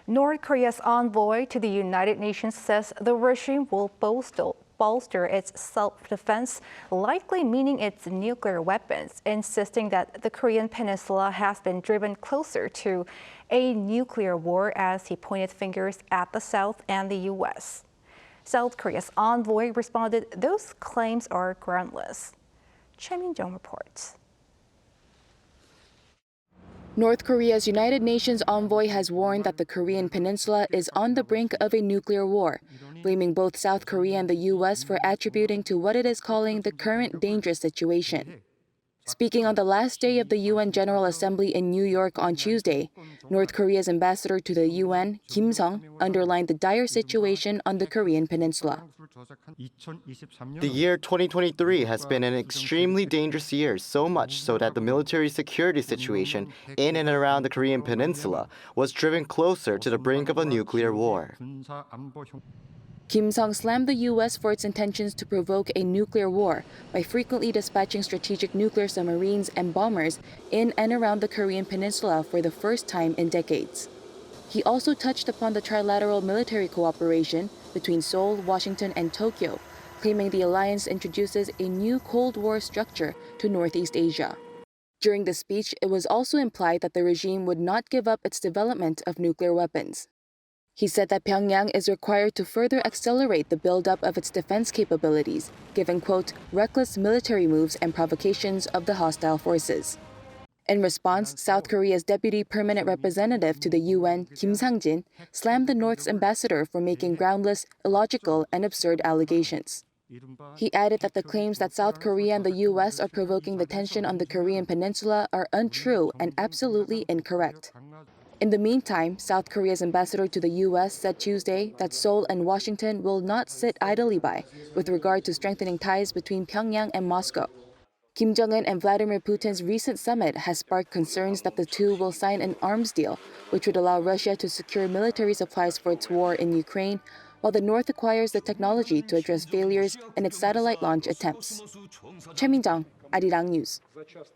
North Korea's envoy to the United Nations says the regime will bolster its self-defense, likely meaning its nuclear weapons, insisting that the Korean Peninsula has been driven closer to a nuclear war as he pointed fingers at the South and the U.S. South Korea's envoy responded, "Those claims are groundless." Choi Min-jung reports. North Korea's United Nations envoy has warned that the Korean Peninsula is on the brink of a nuclear war, blaming both South Korea and the U.S. for attributing to what it is calling the current dangerous situation. Speaking on the last day of the UN General Assembly in New York on Tuesday, North Korea's ambassador to the UN, Kim Sung, underlined the dire situation on the Korean Peninsula. The year 2023 has been an extremely dangerous year, so much so that the military security situation in and around the Korean Peninsula was driven closer to the brink of a nuclear war. Kim Sung slammed the U.S. for its intentions to provoke a nuclear war by frequently dispatching strategic nuclear submarines and bombers in and around the Korean Peninsula for the first time in decades. He also touched upon the trilateral military cooperation between Seoul, Washington, and Tokyo, claiming the alliance introduces a new Cold War structure to Northeast Asia. During the speech, it was also implied that the regime would not give up its development of nuclear weapons. He said that Pyongyang is required to further accelerate the buildup of its defense capabilities, given, quote, reckless military moves and provocations of the hostile forces. In response, South Korea's deputy permanent representative to the UN, Kim Sang-jin, slammed the North's ambassador for making groundless, illogical, and absurd allegations. He added that the claims that South Korea and the U.S. are provoking the tension on the Korean Peninsula are untrue and absolutely incorrect. In the meantime, South Korea's ambassador to the U.S. said Tuesday that Seoul and Washington will not sit idly by with regard to strengthening ties between Pyongyang and Moscow. Kim Jong-un and Vladimir Putin's recent summit has sparked concerns that the two will sign an arms deal, which would allow Russia to secure military supplies for its war in Ukraine, while the North acquires the technology to address failures in its satellite launch attempts. Choi Min-jung, Arirang News.